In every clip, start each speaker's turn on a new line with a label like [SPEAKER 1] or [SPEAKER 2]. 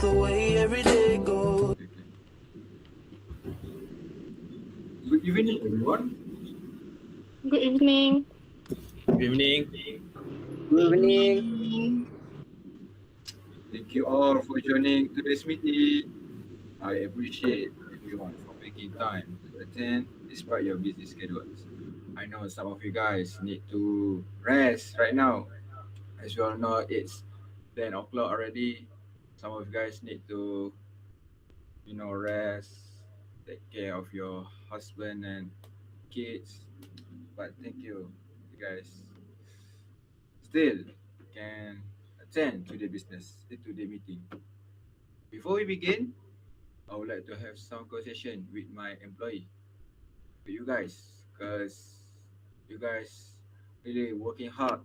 [SPEAKER 1] away every day goes.
[SPEAKER 2] Good evening, everyone.
[SPEAKER 3] Good evening.
[SPEAKER 4] Good evening.
[SPEAKER 5] Good evening.
[SPEAKER 2] Thank you all for joining today's meeting. I appreciate everyone for making time to attend despite your busy schedules. I know some of you guys need to rest right now. As you all know, it's 10 o'clock already. Some of you guys need to, rest, take care of your husband and kids. But thank you, you guys still can attend to the meeting. Before we begin, I would like to have some conversation with my employee, with you guys, because you guys really working hard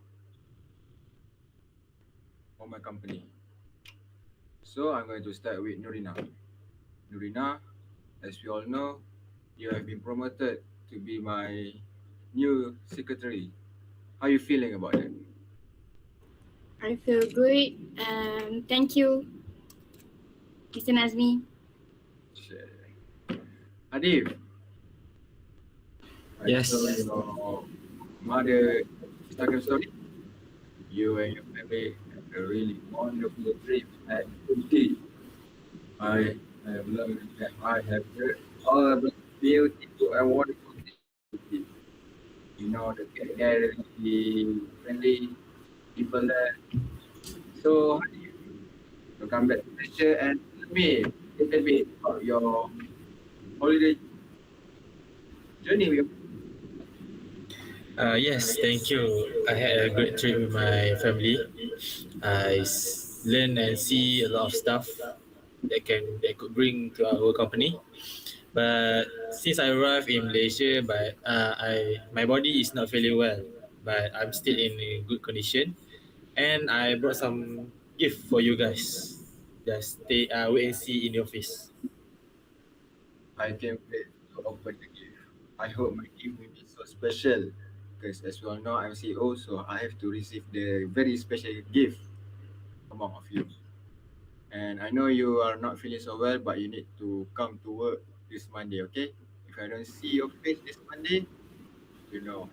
[SPEAKER 2] for my company. So I'm going to start with Nureena. Nureena, as we all know, you have been promoted to be my new secretary. How are you feeling about that?
[SPEAKER 3] I feel good and thank you, Mr. Nazmi.
[SPEAKER 2] Sure. HADIF, I
[SPEAKER 4] Yes.
[SPEAKER 2] saw your mother Instagram story. You and your family have a really wonderful trip at Turkey. I have learned that I have heard all about beautiful and wonderful things about Turkey. You know, the caring, the friendly people there. So, how do you to come back to Malaysia and tell me a little bit about your holiday journey with your
[SPEAKER 4] Yes, thank you. I had a great trip with my family. I learned and see a lot of stuff that could bring to our company. But since I arrived in Malaysia, but my body is not feeling well, but I'm still in a good condition, and I brought some gift for you guys. Just wait and see in the office.
[SPEAKER 2] I can't wait to open the gift. I hope my gift will be so special because as we all know, I'm CEO, so I have to receive the very special gift among of you. And I know you are not feeling so well, but you need to come to work this Monday, okay? If I don't see your face this Monday, you know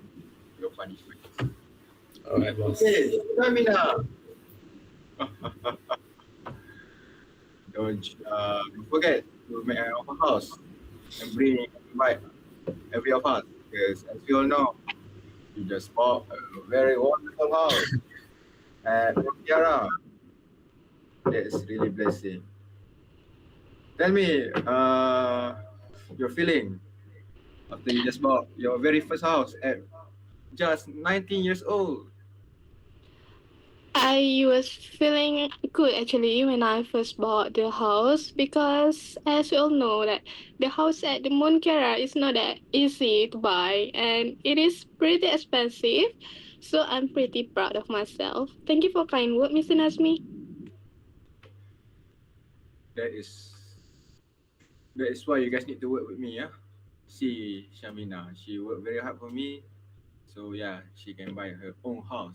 [SPEAKER 2] your punishment.
[SPEAKER 4] Alright, boss.
[SPEAKER 2] Okay, SHAHMINA. Don't forget to make an open house and invite every of us because as we all know, you just bought a very wonderful house at Tiara. That's really blessing. Tell me, your feeling after you just bought your very first house at just 19 years old.
[SPEAKER 3] I was feeling good actually when I first bought the house because as we all know that the house at the Monkera is not that easy to buy and it is pretty expensive. So I'm pretty proud of myself. Thank you for kind word, Mr. Nazmi.
[SPEAKER 2] That is why you guys need to work with me, yeah. See SHAHMINA, she worked very hard for me, so yeah, she can buy her own house.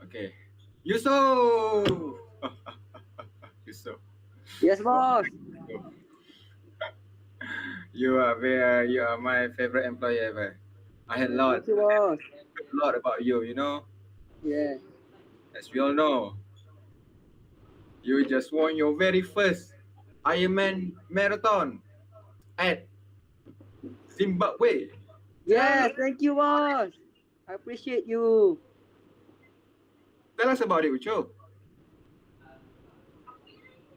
[SPEAKER 2] Okay, Yusuf. Yusuf.
[SPEAKER 5] Yes, boss.
[SPEAKER 2] You are my favorite employee ever. I had
[SPEAKER 5] Thank you, boss.
[SPEAKER 2] a lot about you, you know.
[SPEAKER 5] Yeah.
[SPEAKER 2] As we all know, you just won your very first Ironman marathon at Zimbabwe.
[SPEAKER 5] Yes, thank you, boss. I appreciate you.
[SPEAKER 2] Tell us about it, Ucho.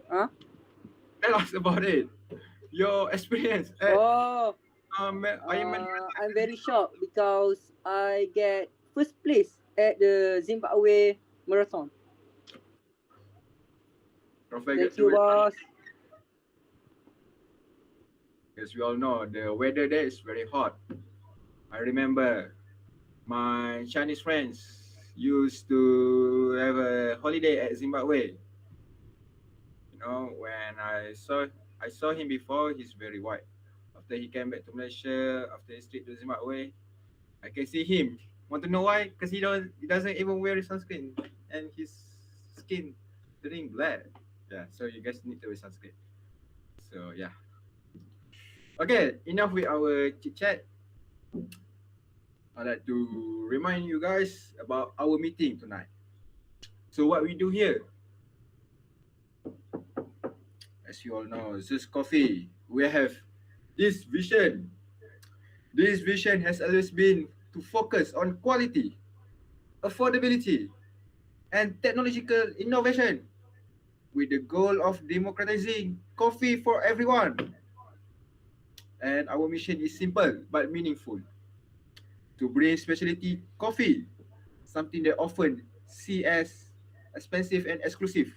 [SPEAKER 5] Huh?
[SPEAKER 2] Tell us about it. Your experience at
[SPEAKER 5] Oh,
[SPEAKER 2] Ironman.
[SPEAKER 5] I'm very shocked because I get first place at the Zimbabwe marathon.
[SPEAKER 2] Don't forget
[SPEAKER 5] Thank you,
[SPEAKER 2] to,
[SPEAKER 5] boss.
[SPEAKER 2] as we all know, the weather there is very hot. I remember my Chinese friends used to have a holiday at Zimbabwe. You know, when I saw him before, he's very white. After he came back to Malaysia, after he stayed to Zimbabwe, I can see him. Want to know why? Because he doesn't even wear sunscreen, and his skin turning black. Yeah, so you guys need to wear sunscreen. So yeah. Okay, enough with our chit chat. I'd like to remind you guys about our meeting tonight. So what we do here, as you all know, Zeus Coffee, we have this vision. This vision has always been to focus on quality, affordability, and technological innovation with the goal of democratizing coffee for everyone. And our mission is simple but meaningful, to bring specialty coffee, something that often see as expensive and exclusive,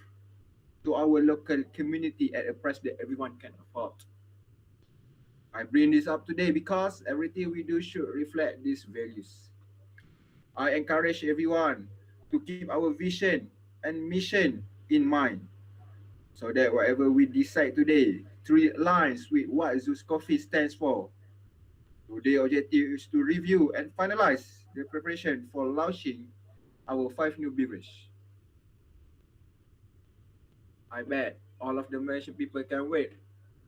[SPEAKER 2] to our local community at a price that everyone can afford. I bring this up today because everything we do should reflect these values. I encourage everyone to keep our vision and mission in mind, so that whatever we decide today truly aligns with what Zeus Coffee stands for. Today's objective is to review and finalize the preparation for launching our 5 new beverage. I bet all of the Malaysian people can wait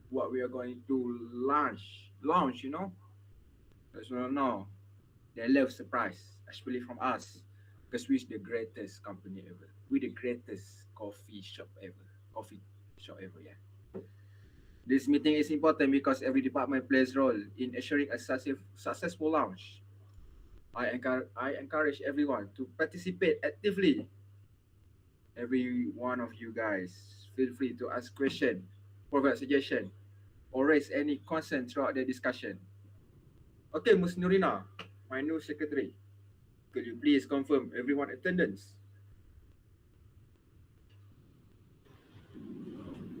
[SPEAKER 2] what we are going to launch, you know. As well know, they love surprise, especially from us, because we're the greatest company ever. We're the greatest coffee shop ever, yeah. This meeting is important because every department plays role in assuring a successful launch. I encourage everyone to participate actively. Every one of you guys, feel free to ask questions, provide suggestion, or raise any concern throughout the discussion. Okay, Ms. Nurina, my new secretary, could you please confirm everyone attendance?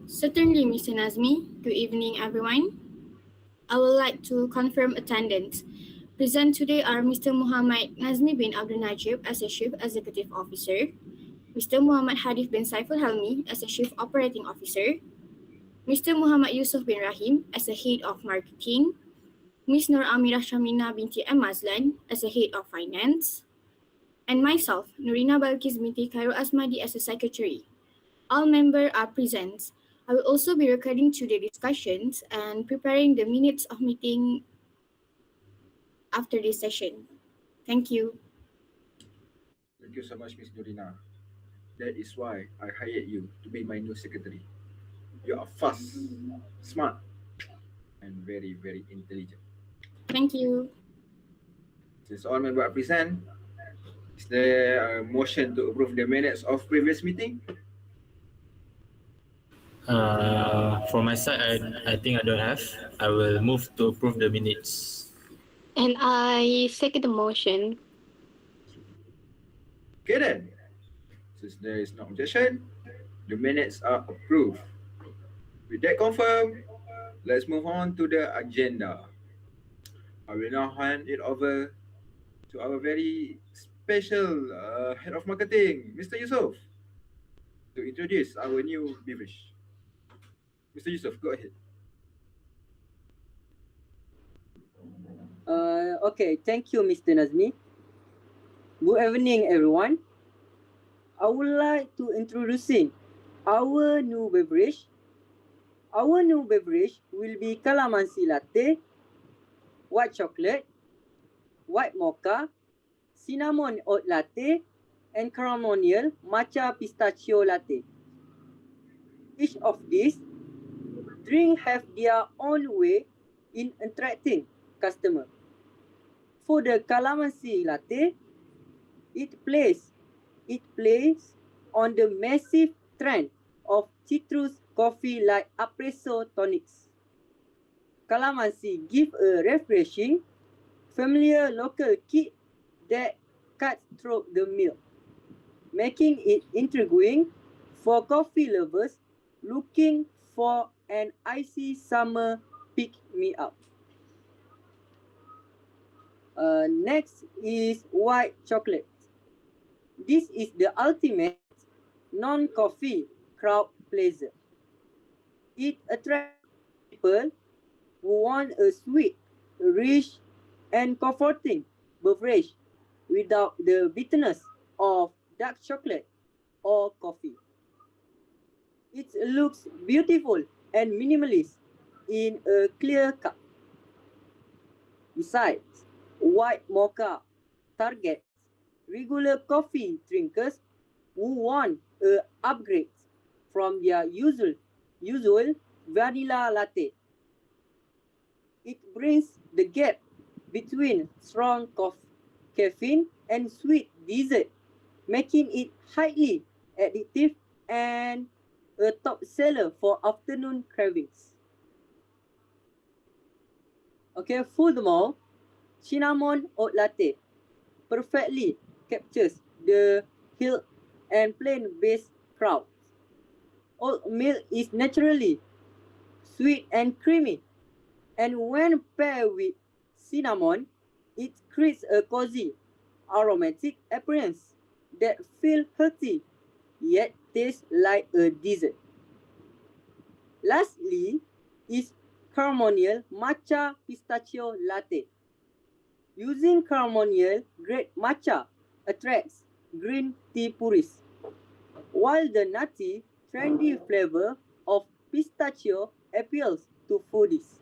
[SPEAKER 6] Certainly, Mr. Nazmi. Good evening, everyone. I would like to confirm attendance. Present today are Mr. Muhammad Nazmi bin Abdul Najib as a Chief Executive Officer, Mr. Muhammad HADIF bin SAIFUL HELMI as a Chief Operating Officer, Mr. Muhammad YUSUF bin RAHIM as the Head of Marketing, Ms. Nur AMIRAH SHAHMINA binti MAZLAN as the Head of Finance, and myself, NUREENA BALQIS binti KHAIRUL ASMADI as the Secretary. All members are present. I will also be recording today's discussions and preparing the minutes of meeting after this session. Thank you.
[SPEAKER 2] Thank you so much, Ms. Nurina. That is why I hired you to be my new secretary. You are fast, smart, and very, very intelligent.
[SPEAKER 6] Thank you.
[SPEAKER 2] Since all members are present, is there a motion to approve the minutes of previous meeting?
[SPEAKER 4] For my side, I think I don't have. I will move to approve the minutes.
[SPEAKER 3] And I second the motion.
[SPEAKER 2] Okay then. Since there is no objection, the minutes are approved. With that confirmed, let's move on to the agenda. I will now hand it over to our very special head of marketing, Mr. Yusuf, to introduce our new beverage. Mr. Yusuf, go ahead.
[SPEAKER 5] Okay, thank you, Mr. Nazmi. Good evening, everyone. I would like to introducing our new beverage. Our new beverage will be calamansi latte, white chocolate, white mocha, cinnamon oat latte, and caramel matcha pistachio latte. Each of these drinks have their own way in attracting customers. For the calamansi latte, it plays on the massive trend of citrus coffee like espresso tonics. Calamansi give a refreshing, familiar local kick that cuts through the milk, making it intriguing for coffee lovers looking for an icy summer pick-me-up. Next is white chocolate. This is the ultimate non-coffee crowd pleaser. It attracts people who want a sweet, rich, and comforting beverage without the bitterness of dark chocolate or coffee. It looks beautiful and minimalist in a clear cup. Besides, white mocha targets regular coffee drinkers who want a upgrade from their usual vanilla latte. It brings the gap between strong caffeine and sweet dessert, making it highly addictive and a top seller for afternoon cravings. Okay, furthermore, cinnamon oat latte perfectly captures the health and plant-based crowd. Oat milk is naturally sweet and creamy, and when paired with cinnamon, it creates a cozy, aromatic appearance that feels healthy yet tastes like a dessert. Lastly is ceremonial matcha pistachio latte. Using ceremonial grade matcha attracts green tea purists, while the nutty, trendy flavor of pistachio appeals to foodies.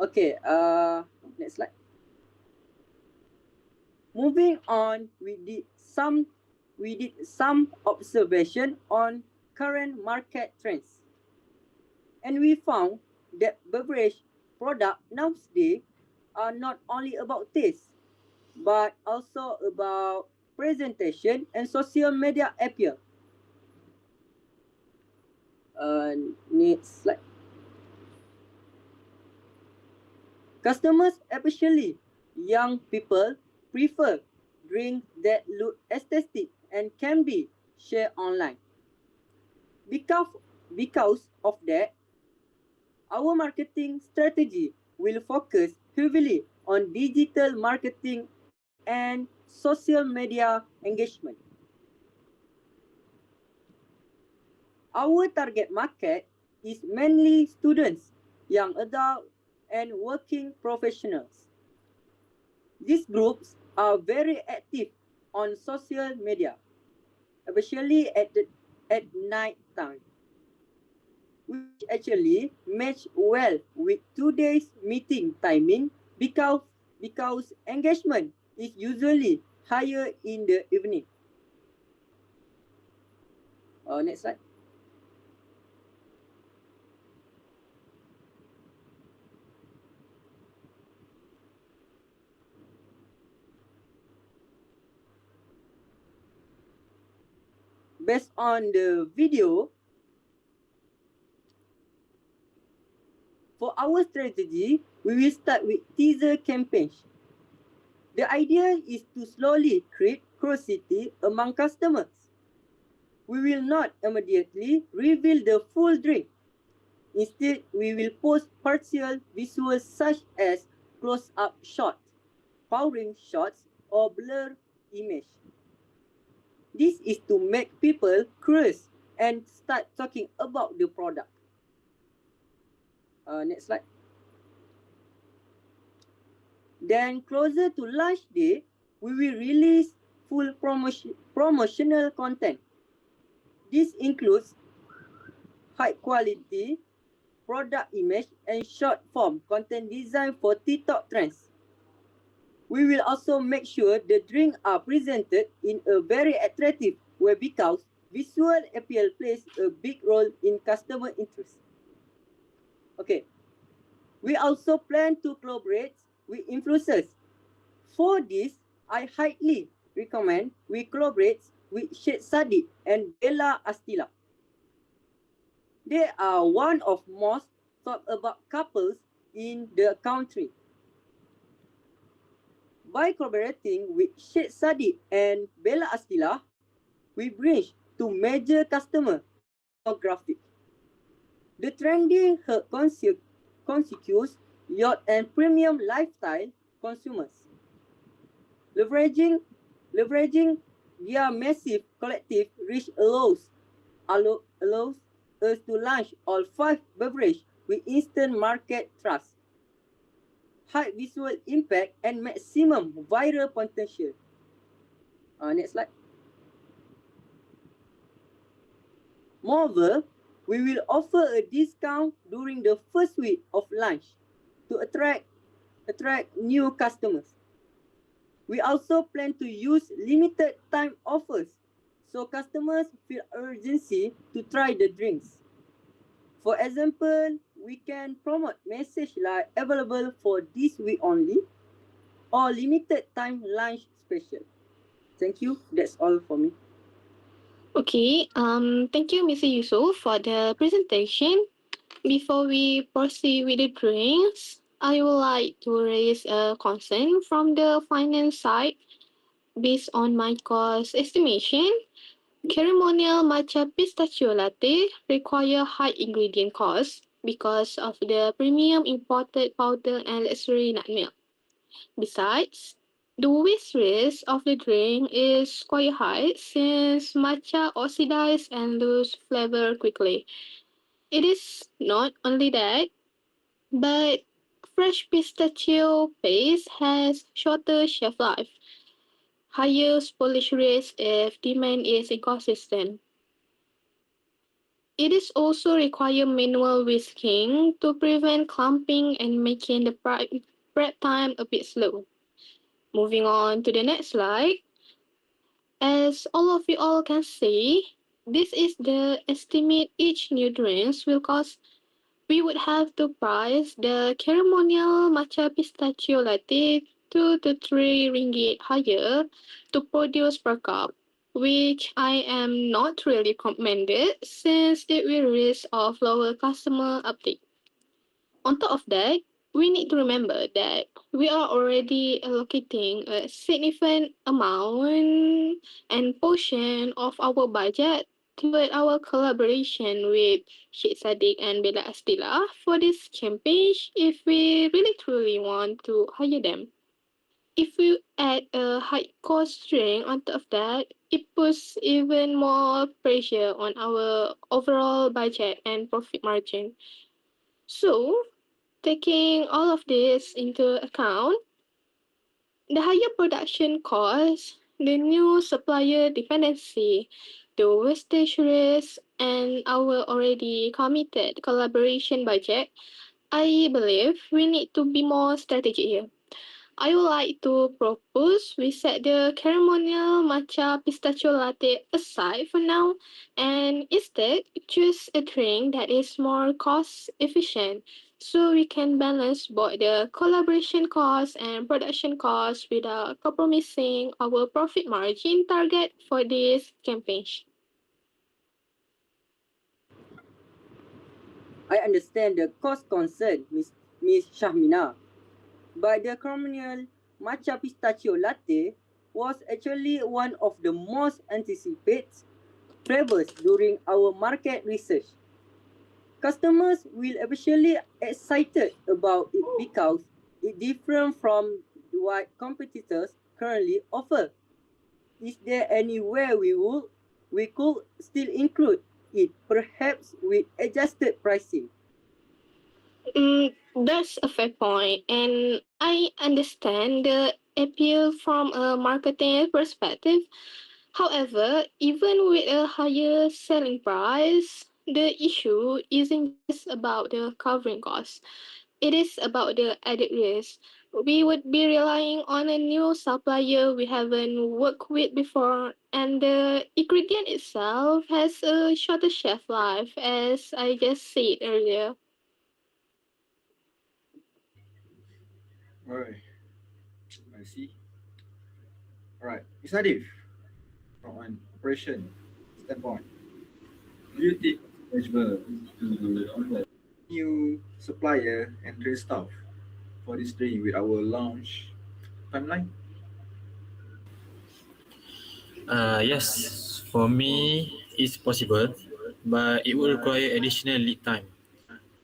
[SPEAKER 5] Okay, next slide. Moving on, we did some observation on current market trends, and we found that beverage products nowadays are not only about taste, but also about presentation and social media appeal. Next slide. Customers, especially young people, prefer drinks that look aesthetic and can be shared online. Because, because of that, our marketing strategy will focus heavily on digital marketing and social media engagement. Our target market is mainly students, young adults, and working professionals. These groups are very active on social media, especially at night time, which actually match well with today's meeting timing because engagement is usually higher in the evening. Next slide. Based on the video, for our strategy, we will start with teaser campaigns. The idea is to slowly create curiosity among customers. We will not immediately reveal the full drink. Instead, we will post partial visuals such as close-up shots, powering shots, or blur image. This is to make people curious and start talking about the product. Next slide. Then closer to launch day, we will release full promotional content. This includes high quality product image and short form content designed for TikTok trends. We will also make sure the drinks are presented in a very attractive way because visual appeal plays a big role in customer interest. Okay. We also plan to collaborate with influencers. For this, I highly recommend we collaborate with Sheikh Sadiq and Bella Astila. They are one of most talked about couples in the country. By collaborating with Sheikh Sadiq and Bella Astila, we bridge to major customer demographic. The trendy consecutive yacht and premium lifestyle consumers. Leveraging their massive collective reach allows us to launch all 5 beverages with instant market trust, high visual impact, and maximum viral potential. Next slide. Moreover, we will offer a discount during the first week of launch to attract new customers. We also plan to use limited time offers so customers feel urgency to try the drinks. For example, we can promote message like available for this week only or limited time lunch special. Thank you. That's all for me.
[SPEAKER 3] Okay, thank you, Mr. Yusuf, for the presentation. Before we proceed with the drinks, I would like to raise a concern from the finance side. Based on my cost estimation, ceremonial matcha pistachio latte require high ingredient cost because of the premium imported powder and luxury nut milk. Besides, the waste risk of the drink is quite high since matcha oxidize and lose flavor quickly. It is not only that, but fresh pistachio paste has shorter shelf life, higher spoilage risk if demand is inconsistent. It is also require manual whisking to prevent clumping and making the prep time a bit slow. Moving on to the next slide. As all of you all can see, this is the estimate each new drinks will cost. We would have to price the ceremonial matcha pistachio latte 2 to 3 ringgit higher to produce per cup, which I am not really recommended since it will risk of lower customer uptake. On top of that, we need to remember that we are already allocating a significant amount and portion of our budget toward our collaboration with Sheikh Sadiq and Bella Astila for this campaign if we really truly want to hire them. If we add a high cost string on top of that, it puts even more pressure on our overall budget and profit margin. So, taking all of this into account, the higher production costs, the new supplier dependency, the wastage risk, and our already committed collaboration budget, I believe we need to be more strategic here. I would like to propose we set the ceremonial matcha pistachio latte aside for now and instead choose a drink that is more cost efficient so we can balance both the collaboration costs and production costs without compromising our profit margin target for this campaign.
[SPEAKER 5] I understand the cost concern, Miss Shahmina, but the ceremonial matcha pistachio latte was actually one of the most anticipated flavors during our market research. Customers will especially excited about it because it different from what competitors currently offer. Is there anywhere we could still include it, perhaps with adjusted pricing?
[SPEAKER 3] That's a fair point, and I understand the appeal from a marketing perspective. However, even with a higher selling price, the issue isn't just about the covering costs. It is about the added risk. We would be relying on a new supplier we haven't worked with before, and the ingredient itself has a shorter shelf life, as I just said earlier.
[SPEAKER 2] Alright, I see. Alright, Miss Hadif, from an operation standpoint, do you think it's possible to onboard new supplier and train staff for this drink with our launch timeline?
[SPEAKER 4] Yes, for me, it's possible, but it will require additional lead time.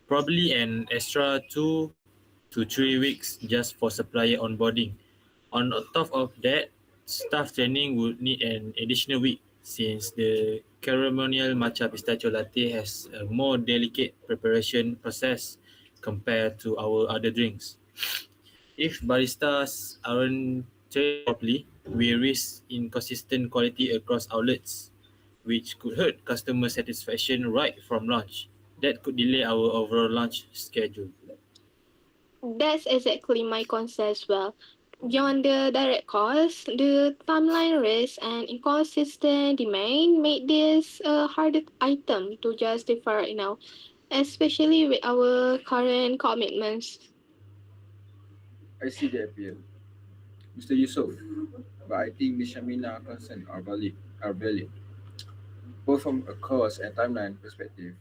[SPEAKER 4] Probably an extra 2 to 3 weeks just for supplier onboarding. On top of that, staff training would need an additional week since the ceremonial matcha pistachio latte has a more delicate preparation process compared to our other drinks. If baristas aren't trained properly, we risk inconsistent quality across outlets, which could hurt customer satisfaction right from launch. That could delay our overall launch schedule.
[SPEAKER 3] That's exactly my concern as well. Beyond the direct cost, the timeline risk and inconsistent demand make this a harder item to justify right now, especially with our current commitments.
[SPEAKER 2] I see the appeal, Mr. Yusuf, but I think Ms. Shamina concern are valid, both from a cost and timeline perspective.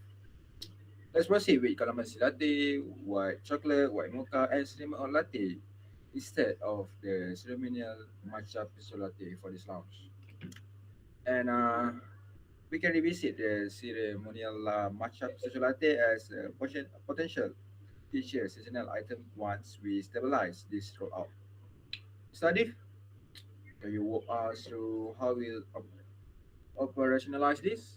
[SPEAKER 2] Let's proceed with calamansi latte, white chocolate, white mocha, and cinnamon or latte instead of the ceremonial matcha pesto latte for this lounge. And we can revisit the ceremonial matcha pesto latte as a potential future seasonal item once we stabilize this rollout. Sadif, can you walk us through how we'll operationalize this?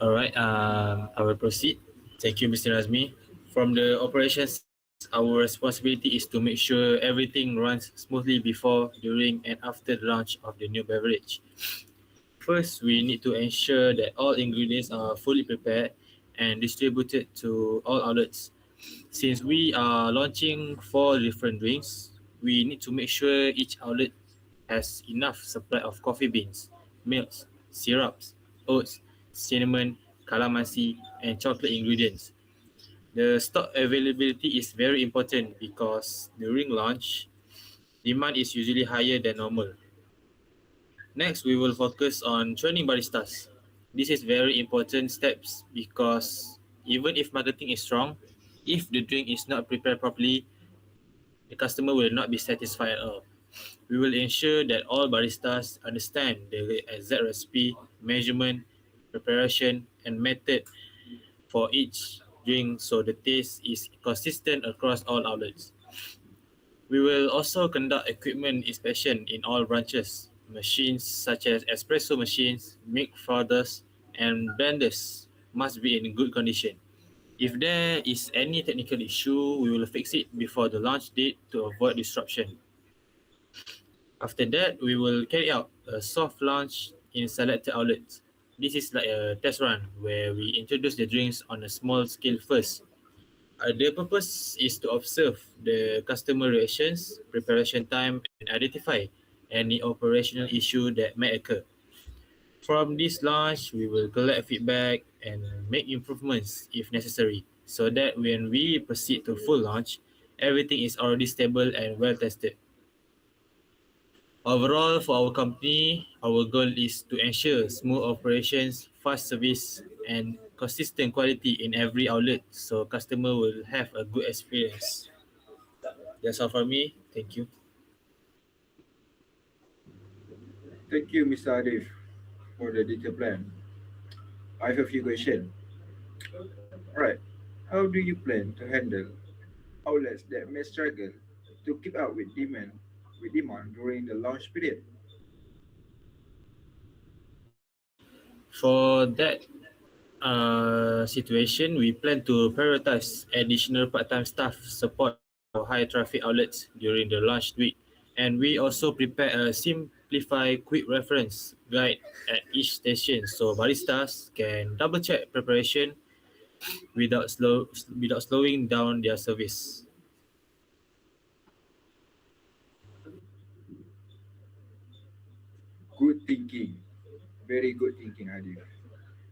[SPEAKER 4] All right, I will proceed. Thank you, Mr. Nazmi. From the operations side, our responsibility is to make sure everything runs smoothly before, during, and after the launch of the new beverage. First, we need to ensure that all ingredients are fully prepared and distributed to all outlets. Since we are launching four different drinks, we need to make sure each outlet has enough supply of coffee beans, milks, syrups, oats, cinnamon, calamansi, and chocolate ingredients. The stock availability is very important because during launch, demand is usually higher than normal. Next, we will focus on training baristas. This is very important steps because even if marketing is strong, if the drink is not prepared properly, the customer will not be satisfied at all. We will ensure that all baristas understand the exact recipe, measurement, preparation, and method for each drink so the taste is consistent across all outlets. We will also conduct equipment inspection in all branches. Machines such as espresso machines, milk frothers, and blenders must be in good condition. If there is any technical issue, we will fix it before the launch date to avoid disruption. After that, we will carry out a soft launch in selected outlets. This is like a test run where we introduce the drinks on a small scale first. The purpose is to observe the customer reactions, preparation time, and identify any operational issue that may occur. From this launch, we will collect feedback and make improvements if necessary, so that when we proceed to full launch, everything is already stable and well tested. Overall, for our company, our goal is to ensure smooth operations, fast service, and consistent quality in every outlet so customer will have a good experience. That's all from me. Thank you.
[SPEAKER 2] Thank you, Mr. Adif, for the detailed plan. I have a few questions. Alright, how do you plan to handle outlets that may struggle to keep up with demand during the launch period?
[SPEAKER 4] For that situation, we plan to prioritize additional part-time staff support for high traffic outlets during the launch week. And we also prepare a simplified quick reference guide at each station so baristas can double check preparation without slowing down their service.
[SPEAKER 2] Good thinking. Very good thinking, Adif.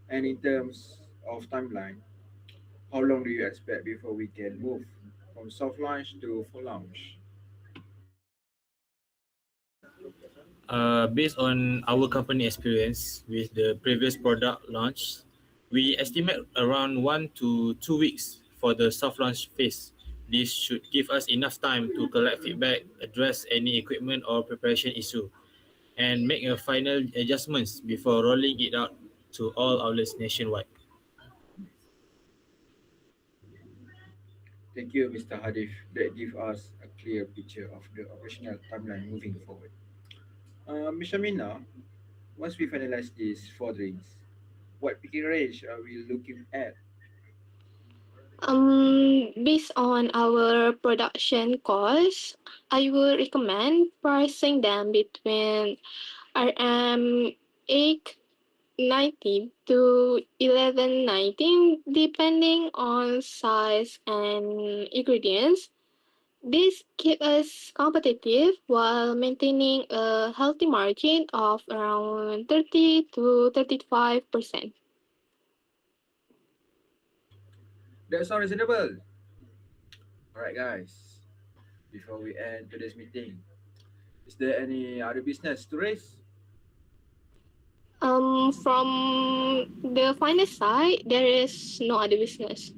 [SPEAKER 2] And in terms of timeline, how long do you expect before we can move from soft launch to full launch?
[SPEAKER 4] Based on our company experience with the previous product launch, we estimate around 1 to 2 weeks for the soft launch phase. This should give us enough time to collect feedback, address any equipment or preparation issue, and make a final adjustments before rolling it out to all outlets nationwide.
[SPEAKER 2] Thank you, Mr. Hadif. That gives us a clear picture of the operational timeline moving forward. Ms. Amina, once we finalize these four drinks, what picking range are we looking at?
[SPEAKER 3] Based on our production costs, I would recommend pricing them between RM 890 to 1119 depending on size and ingredients. This keeps us competitive while maintaining a healthy margin of around 30 to 35%.
[SPEAKER 2] That sounds reasonable. Alright, guys. Before we end today's meeting, is there any other business to raise?
[SPEAKER 3] From the finance side, there is no other business.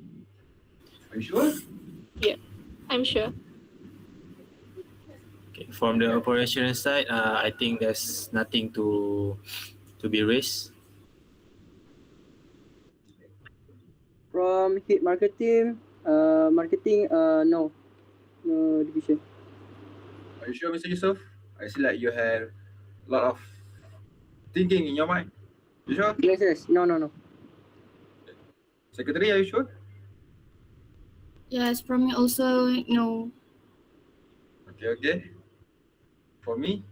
[SPEAKER 2] Are you sure?
[SPEAKER 3] Yeah, I'm sure.
[SPEAKER 4] Okay, from the operation side, I think there's nothing to be raised.
[SPEAKER 5] From hit marketing, no division.
[SPEAKER 2] Are you sure, Mr. Yusuf? I see like you have a lot of thinking in your mind. You sure?
[SPEAKER 5] Yes. No.
[SPEAKER 2] Secretary, are you sure?
[SPEAKER 6] Yes, from me also, no.
[SPEAKER 2] Okay. For me,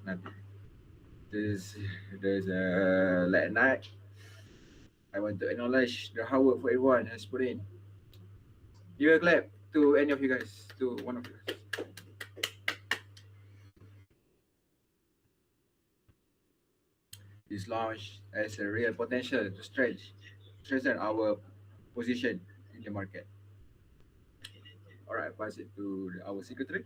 [SPEAKER 2] nothing. There's a late night. I want to acknowledge the hard work for everyone has put in. Give a clap to any of you guys, to one of you guys. This launch has a real potential to strengthen our position in the market. All right, pass it to our secretary.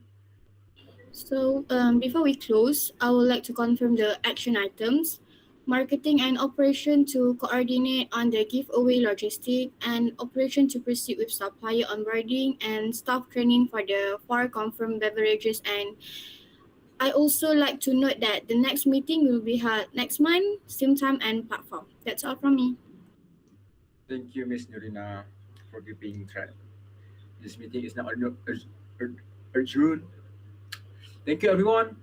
[SPEAKER 6] So, before we close, I would like to confirm the action items. Marketing and operation to coordinate on the giveaway logistic, and operation to proceed with supplier onboarding and staff training for the 4 confirmed beverages. And I also like to note that the next meeting will be held next month, same time and platform. That's all from me.
[SPEAKER 2] Thank you, Miss NUREENA, for keeping track. This meeting is now adjourned. Thank you, everyone.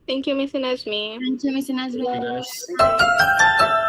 [SPEAKER 3] Thank you, Mr. Nazmi.
[SPEAKER 6] Thank you, Mr. Nazmi.
[SPEAKER 4] Okay, guys.
[SPEAKER 5] Thank you.